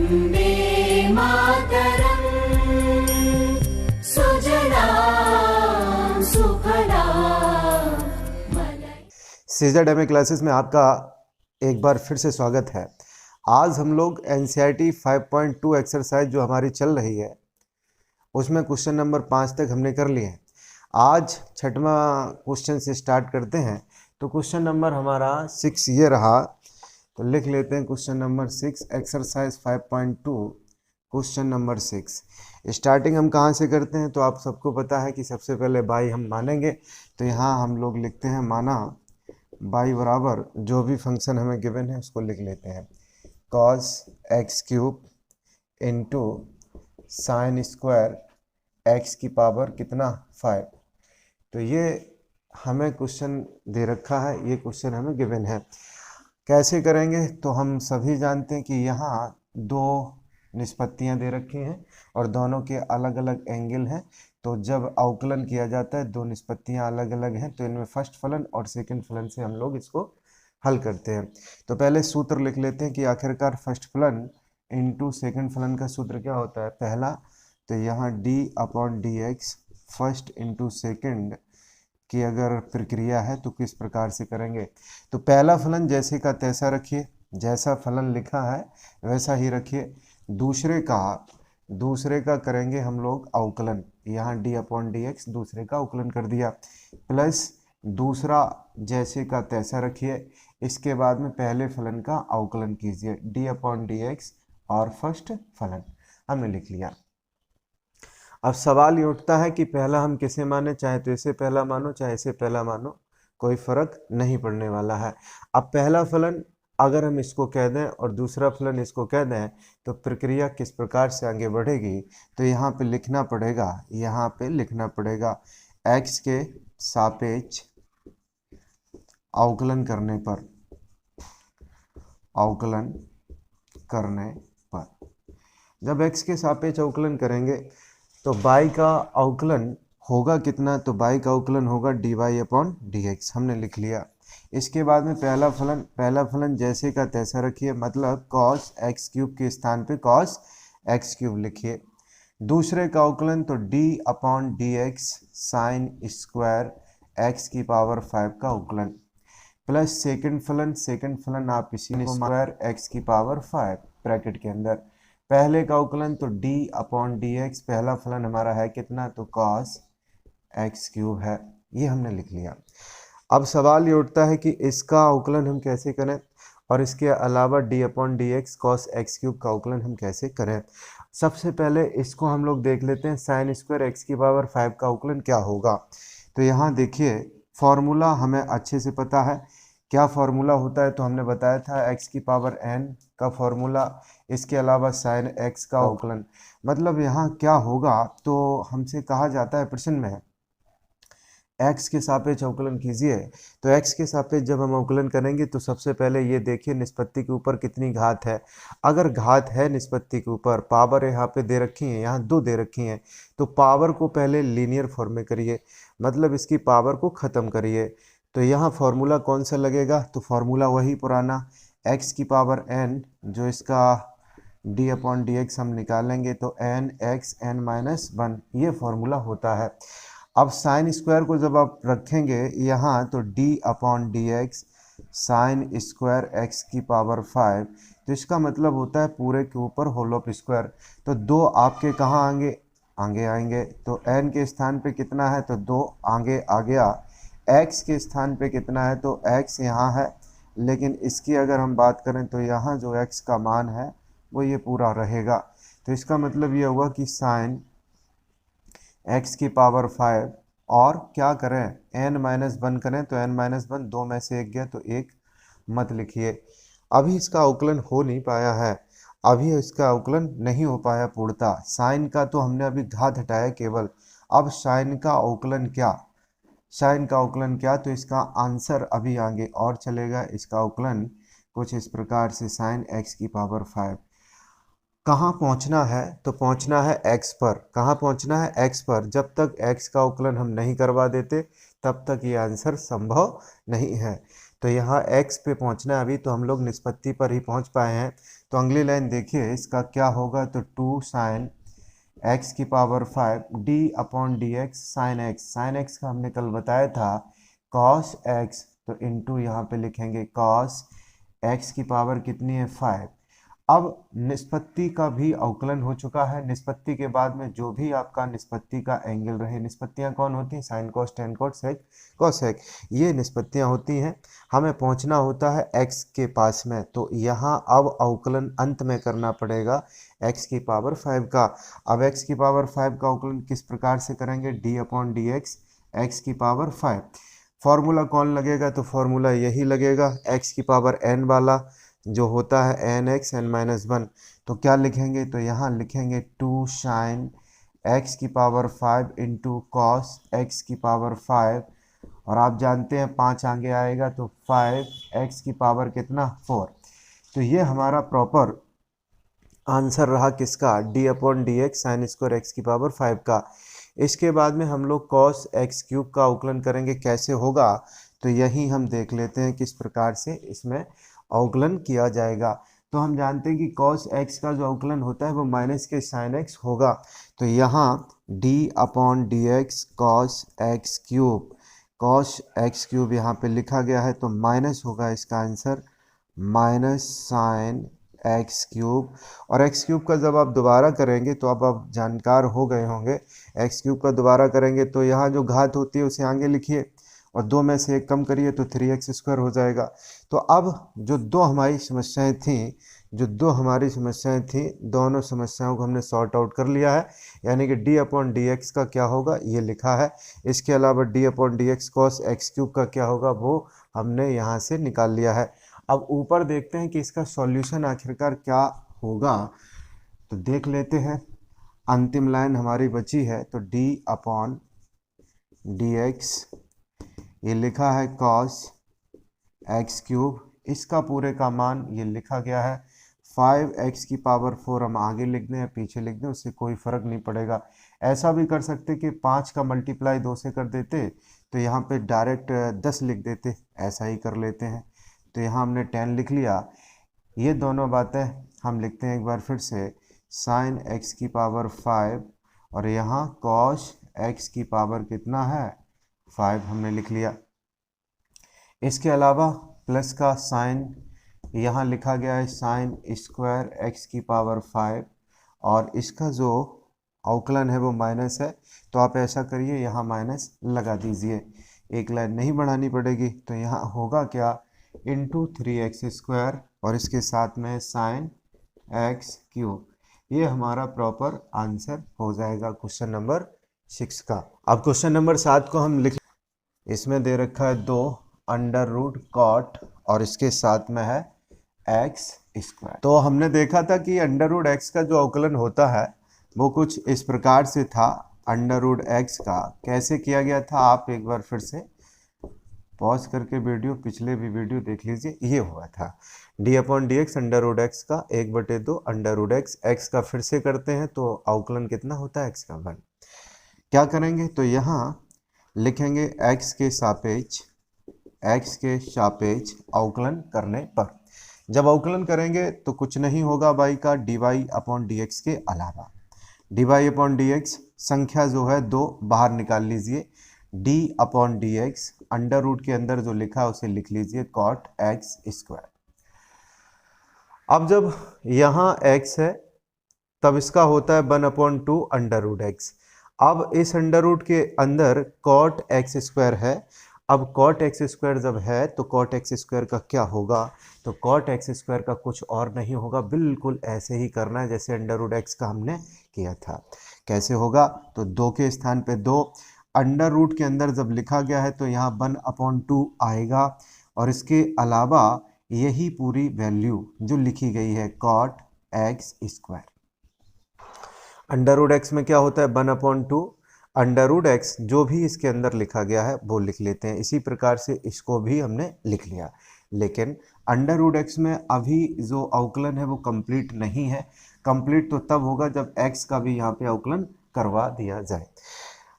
वन्दे मातरम् सुजलां सुफलां CZ classes में आपका एक बार फिर से स्वागत है। आज हम लोग एनसीईआरटी 5.2 एक्सरसाइज जो हमारी चल रही है उसमें क्वेश्चन नंबर 5 तक हमने कर लिए हैं। आज छठवां क्वेश्चन से स्टार्ट करते हैं। तो क्वेश्चन नंबर हमारा 6 ये रहा, तो लिख लेते हैं question number 6 exercise 5.2 question number 6। Starting हम कहाँ से करते हैं तो आप सबको पता है कि सबसे पहले बाई हम मानेंगे। तो यहाँ हम लोग लिखते हैं माना बाई बराबर जो भी फंक्शन हमें गिवन है उसको लिख लेते हैं cos x cube into sine square x की पावर कितना 5। तो ये हमें क्वेश्चन दे रखा है, ये क्वेश्चन हमें गिवन है। कैसे करेंगे तो हम सभी जानते हैं कि यहाँ दो निष्पत्तियाँ दे रखी हैं और दोनों के अलग अलग एंगल हैं। तो जब अवकलन किया जाता है दो निष्पत्तियाँ अलग अलग हैं तो इनमें फर्स्ट फलन और सेकंड फलन से हम लोग इसको हल करते हैं। तो पहले सूत्र लिख लेते हैं कि आखिरकार फर्स्ट फलन इंटू सेकेंड फलन का सूत्र क्या होता है। पहला तो यहाँ d upon D x first into second की अगर प्रक्रिया है तो किस प्रकार से करेंगे। तो पहला फलन जैसे का तैसा रखिए, जैसा फलन लिखा है वैसा ही रखिए। दूसरे का करेंगे हम लोग अवकलन, यहाँ d अपॉन डी एक्स दूसरे का अवकलन कर दिया, प्लस दूसरा जैसे का तैसा रखिए। इसके बाद में पहले फलन का अवकलन कीजिए d अपॉन डी एक्स और फर्स्ट फलन हमने लिख लिया। अब सवाल ये उठता है कि पहला हम किसे माने, चाहे तो इसे पहला मानो चाहे इसे पहला मानो, कोई फर्क नहीं पड़ने वाला है। अब पहला फलन अगर हम इसको कह दें और दूसरा फलन इसको कह दें तो प्रक्रिया किस प्रकार से आगे बढ़ेगी। तो यहाँ पे लिखना पड़ेगा x के सापेक्ष अवकलन करने पर जब x के सापेक्ष अवकलन करेंगे तो y का अवकलन होगा कितना, तो y का अवकलन होगा dy अपॉन डी एक्स, हमने लिख लिया। इसके बाद में पहला फलन जैसे का तैसा रखिए, मतलब cos x क्यूब के स्थान पे cos x क्यूब लिखिए। दूसरे का अवकलन तो d upon D x sine square x की पावर 5 का अवकलन, प्लस सेकंड फलन आप इसी स्क्वायर x की पावर 5 ब्रैकेट के अंदर। पहले का अवकलन तो d अपॉन डी एक्स, पहला फलन हमारा है कितना, तो cos x क्यूब है, ये हमने लिख लिया। अब सवाल ये उठता है कि इसका अवकलन हम कैसे करें और इसके अलावा d upon D x cos x cube का अवकलन हम कैसे करें। सबसे पहले इसको हम लोग देख लेते हैं, साइन स्क्वायर x की पावर 5 का अवकलन क्या होगा। तो यहाँ देखिए फॉर्मूला हमें अच्छे से पता है, क्या फॉर्मूला होता है तो हमने बताया था x की पावर n का फॉर्मूला, इसके अलावा साइन x का अवकलन। मतलब यहाँ क्या होगा तो हमसे कहा जाता है प्रश्न में x के सापेक्ष अवकलन कीजिए। तो x के सापेक्ष जब हम अवकलन करेंगे तो सबसे पहले ये देखिए निष्पत्ति के ऊपर कितनी घात है। अगर घात है निष्पत्ति के ऊपर, पावर यहाँ पे दे रखी है, यहाँ 2 दे रखी हैं, तो पावर को पहले लीनियर फॉर्म में करिए, मतलब इसकी पावर को ख़त्म करिए। तो यहाँ फार्मूला कौन सा लगेगा, तो फार्मूला वही पुराना x की पावर n, जो इसका d अपॉन डी एक्स हम निकालेंगे तो n x n माइनस 1, ये फार्मूला होता है। अब साइन स्क्वायर को जब आप रखेंगे यहाँ तो d upon D x sine square x की पावर 5, तो इसका मतलब होता है पूरे के ऊपर होल ऑफ स्क्वायर। तो 2 आपके कहाँ आगे आएंगे, तो n के स्थान पे कितना है तो 2 आगे आ गया, x के स्थान पे कितना है तो x यहाँ है, लेकिन इसकी अगर हम बात करें तो यहाँ जो x का मान है वो ये पूरा रहेगा। तो इसका मतलब ये हुआ कि साइन x की पावर 5 और क्या करें n-1 करें, तो n-1 2 में से 1 गया तो 1 मत लिखिए। अभी इसका अवकलन हो नहीं पाया है, अभी इसका अवकलन नहीं हो पाया पूर्णतः। साइन का तो हमने अभी घात हटाया केवल, अब साइन का अवकलन क्या, तो इसका आंसर अभी आगे और चलेगा। इसका अवकलन कुछ इस प्रकार से साइन x की पावर 5। कहाँ पहुँचना है तो पहुँचना है x पर, कहाँ पहुँचना है x पर। जब तक x का अवकलन हम नहीं करवा देते तब तक ये आंसर संभव नहीं है। तो यहाँ x पे पहुँचना है, अभी तो हम लोग निष्पत्ति पर ही पहुँच पाए हैं। तो अगली लाइन देखिए इसका क्या होगा, तो 2 साइन एक्स की power 5 D upon D x sine x. Sine x का हमने कल बताया था कॉस एक्स, तो इनटू यहाँ पे लिखेंगे कॉस एक्स की पावर कितनी है 5। अब निष्पत्ति का भी अवकलन हो चुका है। निष्पत्ति के बाद में जो भी आपका निष्पत्ति का एंगल रहे, निष्पत्तियां कौन होती हैं, साइन कोस टेन कोस सेक कोस सेक, ये निष्पत्तियां होती हैं। हमें पहुंचना होता है x के पास में, तो यहाँ अब अवकलन अंत में करना पड़ेगा x की पावर 5 का। अब x की पावर 5 का अवकलन किस प्रकार से करेंगे, d upon D x x की पावर 5। फॉर्मूला कौन लगेगा, तो फॉर्मूला यही लगेगा x की पावर n वाला जो होता है एन एक्स एन माइनस 1। तो क्या लिखेंगे, तो यहाँ लिखेंगे 2 साइन एक्स की पावर 5 इंटू कॉस एक्स की पावर 5, और आप जानते हैं 5 आगे आएगा तो 5 एक्स की पावर कितना 4। तो ये हमारा प्रॉपर आंसर रहा किसका, D upon D x sine square x की पावर 5 का। इसके बाद में हम लोग कॉस एक्स क्यूब का अवकलन करेंगे, कैसे होगा तो यही हम देख लेते हैं किस प्रकार से इसमें अवकलन किया जाएगा। तो हम जानते हैं कि कॉस एक्स का जो अवकलन होता है वो माइनस के साइन एक्स होगा। तो यहाँ d upon D x cos x cube, cos x cube यहाँ पे लिखा गया है तो माइनस होगा इसका answer minus sine x cube. और एक्स क्यूब का जब आप दोबारा करेंगे तो अब आप जानकार हो गए होंगे, एक्स क्यूब का दोबारा करेंगे तो यहाँ जो घात होती है उसे आगे लिखिए और 2 में से 1 कम करिए तो 3x स्क्वायर हो जाएगा। तो अब जो दो हमारी समस्याएं थी दोनों समस्याओं को हमने सॉर्ट आउट कर लिया है, यानी कि d अपॉन डी एक्स का क्या होगा ये लिखा है। इसके अलावा d upon D x cos x cube का क्या होगा वो हमने यहाँ से निकाल लिया है। अब ऊपर देखते हैं कि इसका सॉल्यूशन आखिरकार क्या होगा, तो देख लेते हैं। अंतिम लाइन हमारी बची है, तो d अपॉन डी एक्स ये लिखा है कॉस एक्स क्यूब, इसका पूरे का मान ये लिखा गया है 5x की पावर 4। हम आगे लिख दें या पीछे लिख दें उससे कोई फ़र्क नहीं पड़ेगा। ऐसा भी कर सकते कि 5 का मल्टीप्लाई 2 से कर देते तो यहाँ पे डायरेक्ट 10 लिख देते, ऐसा ही कर लेते हैं। तो यहाँ हमने 10 लिख लिया। ये दोनों बातें हम लिखते हैं एक बार फिर से, साइन x की पावर 5 और यहाँ कॉस x की पावर कितना है 5 हमने लिख लिया। इसके अलावा प्लस का साइन यहाँ लिखा गया है साइन स्क्वायर एक्स की पावर 5 और इसका जो अवकलन है वो माइनस है, तो आप ऐसा करिए यहाँ माइनस लगा दीजिए, एक लाइन नहीं बढ़ानी पड़ेगी। तो यहाँ होगा क्या इंटू 3x स्क्वायर और इसके साथ में साइन एक्स क्यूब। ये हमारा प्रॉपर आंसर हो जाएगा क्वेश्चन नंबर 6 का। अब क्वेश्चन नंबर 7 को हम लिख, इसमें दे रखा है 2 अंडर रूट कॉट और इसके साथ में है एक्स स्क्वायर। तो हमने देखा था कि अंडर रूट एक्स का जो अवकलन होता है वो कुछ इस प्रकार से था। अंडर रूट एक्स का कैसे किया गया था आप एक बार फिर से पॉज करके वीडियो पिछले भी वीडियो देख लीजिए। ये हुआ था D upon D X under root X का 1/2 अंडर रूट एक्स। एक्स का फिर से करते हैं तो अवकलन कितना होता है एक्स का 1। क्या करेंगे तो यहाँ लिखेंगे एक्स के सापेक्ष अवकलन करने पर। जब अवकलन करेंगे तो कुछ नहीं होगा बाई का D Y upon D X के अलावा। D Y upon D X संख्या जो है 2 बाहर निकाल लीजिए, D upon D X under root के अंदर जो लिखा है उसे लिख लीजिए कॉट एक्स स्क्वायर। अब जब यहाँ x है तब इसका होता है 1/2 अंडर रूट एक्स। अब इस अंडर रूट के अंदर कॉट एक्स स्क्वायर है। अब कॉट एक्स स्क्वायर जब है तो कॉट एक्स स्क्वायर का क्या होगा, तो कॉट एक्स स्क्वायर का कुछ और नहीं होगा, बिल्कुल ऐसे ही करना है जैसे अंडर रूट एक्स का हमने किया था। कैसे होगा तो 2 के स्थान पे 2, अंडर रूट के अंदर जब लिखा गया है तो यहाँ 1/2 आएगा और इसके अलावा यही पूरी वैल्यू जो लिखी गई है cot X square. Under root X में क्या होता है 1/2 अंडर रूट एक्स, जो भी इसके अंदर लिखा गया है वो लिख लेते हैं। इसी प्रकार से इसको भी हमने लिख लिया, लेकिन अंडर रूट एक्स में अभी जो अवकलन है वो कंप्लीट नहीं है। कंप्लीट तो तब होगा जब एक्स का भी यहाँ पे अवकलन करवा दिया जाए।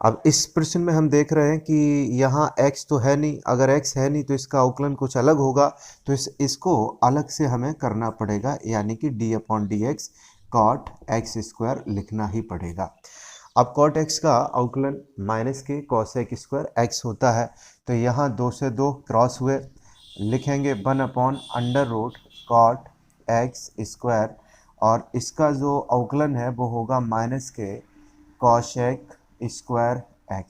अब इस प्रश्न में हम देख रहे हैं कि यहाँ x तो है नहीं, अगर x है नहीं तो इसका अवकलन कुछ अलग होगा, तो इसको अलग से हमें करना पड़ेगा, यानी कि d/dx cot x स्क्वायर लिखना ही पड़ेगा। अब cot x का अवकलन माइनस के cos x स्क्वायर x होता है, तो यहाँ 2 से 2 क्रॉस हुए, लिखेंगे 1/√cot x स्क्वायर, और इसका जो अवकलन है वो होगा माइनस के cosec स्क्वायर x।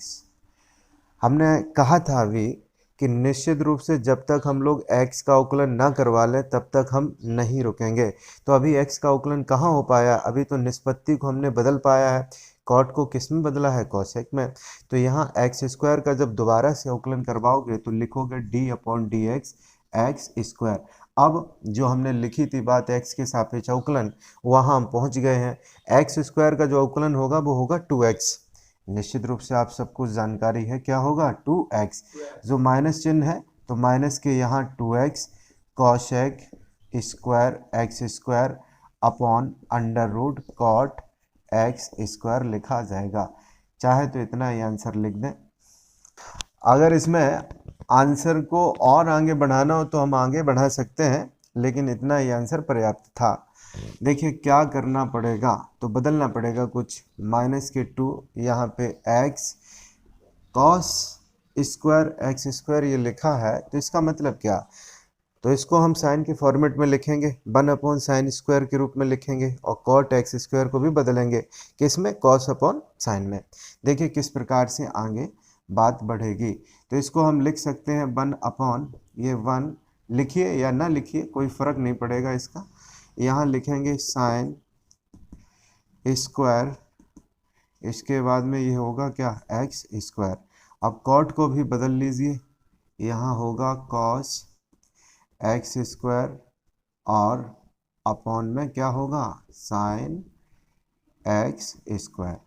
हमने कहा था अभी कि निश्चित रूप से जब तक हम लोग x का अवकलन ना करवा लें तब तक हम नहीं रुकेंगे। तो अभी x का अवकलन कहाँ हो पाया, अभी तो निष्पत्ति को हमने बदल पाया है, कॉट को किस में बदला है, cosec में। तो यहाँ x स्क्वायर का जब दोबारा से अवकलन करवाओगे तो लिखोगे d/dx x स्क्वायर। अब जो हमने लिखी थी बात x के सापेक्ष अवकलन, वहाँ हम पहुँच गए हैं। x स्क्वायर का जो अवकलन होगा वो होगा 2x। निश्चित रूप से आप सबको जानकारी है क्या होगा, 2x। जो माइनस चिन्ह है तो माइनस के यहाँ 2x cosec square x square upon √cot x square लिखा जाएगा। चाहे तो इतना ही आंसर लिख दें। अगर इसमें आंसर को और आगे बढ़ाना हो तो हम आगे बढ़ा सकते हैं, लेकिन इतना ही आंसर पर्याप्त था। देखिए क्या करना पड़ेगा, तो बदलना पड़ेगा कुछ, माइनस के 2 यहाँ पे x cos square x square ये लिखा है, तो इसका मतलब क्या, तो इसको हम साइन के फॉर्मेट में लिखेंगे, 1/sin स्क्वायर के रूप में लिखेंगे, और cot x स्क्वायर को भी बदलेंगे किसमें, cos/sin में। देखिए किस प्रकार से आगे बात बढ़ेगी। तो इसको हम लिख सकते हैं 1 लिखिए या ना लिखिए कोई फर्क नहीं पड़ेगा इसका, यहाँ लिखेंगे साइन स्क्वायर, इसके बाद में ये होगा क्या, x स्क्वायर। अब कॉट को भी बदल लीजिए, यहाँ होगा cos x स्क्वायर, और अपॉन में क्या होगा, साइन x स्क्वायर।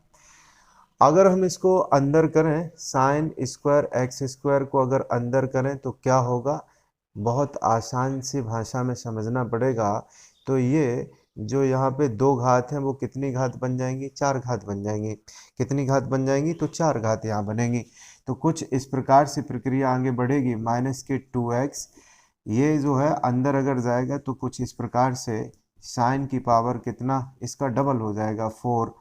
अगर हम इसको अंदर करें, साइन स्क्वायर x स्क्वायर को अगर अंदर करें तो क्या होगा, बहुत आसान सी भाषा में समझना पड़ेगा। तो ये जो यहाँ पे 2 घात हैं वो कितनी घात बन जाएंगी, 4 घात बन जाएंगी। कितनी घात बन जाएंगी, तो 4 घात यहाँ बनेंगी। तो कुछ इस प्रकार से प्रक्रिया आगे बढ़ेगी, माइनस के 2x, ये जो है अंदर अगर जाएगा तो कुछ इस प्रकार से साइन की पावर कितना, इसका डबल हो जाएगा 4।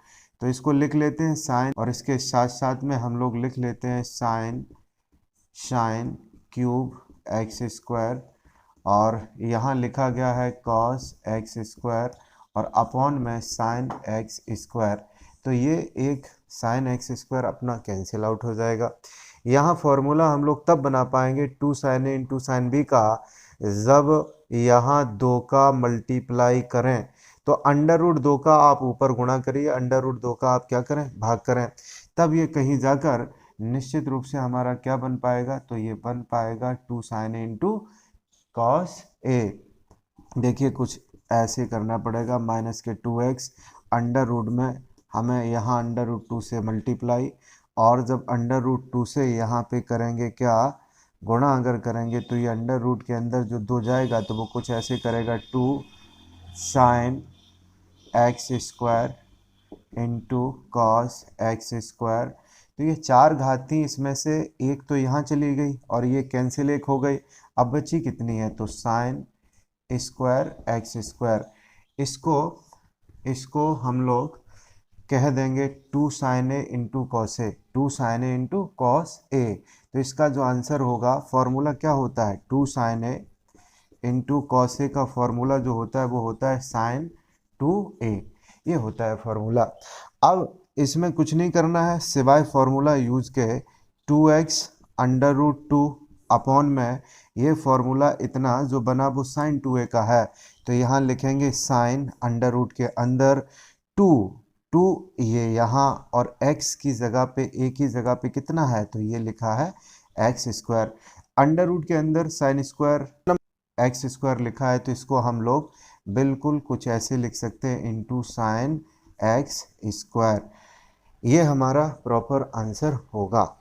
तो इसको लिख लेते हैं साइन, और इसके साथ साथ में हम लोग लिख लेते हैं साइन क्यूब x स्क्वायर, और यहाँ लिखा गया है cos x स्क्वायर, और अपॉन में साइन x स्क्वायर। तो ये एक साइन x स्क्वायर अपना कैंसिल आउट हो जाएगा। यहाँ फॉर्मूला हम लोग तब बना पाएंगे 2 sin a into sine B का, जब यहाँ 2 का मल्टीप्लाई करें, तो √2 का आप ऊपर गुणा करिए, √2 का आप क्या करें, भाग करें, तब ये कहीं जाकर निश्चित रूप से हमारा क्या बन पाएगा, तो ये बन पाएगा 2 sin a into cos a। देखिए कुछ ऐसे करना पड़ेगा, माइनस के 2x, √2 में हमें यहाँ √2 से मल्टीप्लाई, और जब √2 से यहाँ पे करेंगे क्या, गुणा अगर करेंगे, तो ये √2 के अंदर जो 2 जाएगा तो वो कुछ ऐसे करेगा, 2 sin x square into cos x square. तो ये 4 घात थी, इसमें से एक तो यहाँ चली गई और ये कैंसिल एक हो गई, अब बची कितनी है, तो साइन स्क्वायर x स्क्वायर। इसको हम लोग कह देंगे 2 sin a into cos A, 2 sin a into cos A. तो इसका जो आंसर होगा, फॉर्मूला क्या होता है, 2 sin a इंटू कॉस ए का फॉर्मूला जो होता है वो होता है साइन 2a, ये होता है फॉर्मूला। अब इसमें कुछ नहीं करना है सिवाय फॉर्मूला यूज के, 2x √2 अपॉन में ये फॉर्मूला इतना जो बना वो साइन 2a का है, तो यहाँ लिखेंगे साइन √ के अंदर 2 ये यहाँ, और x की जगह पे, a की जगह पे कितना है, तो ये लिखा है x स्क्वायर। √ के अंदर साइन स्क्वायर x स्क्वायर लिखा है, तो इसको हम लोग बिल्कुल कुछ ऐसे लिख सकते हैं, इंटू साइन x स्क्वायर। ये हमारा प्रॉपर आंसर होगा।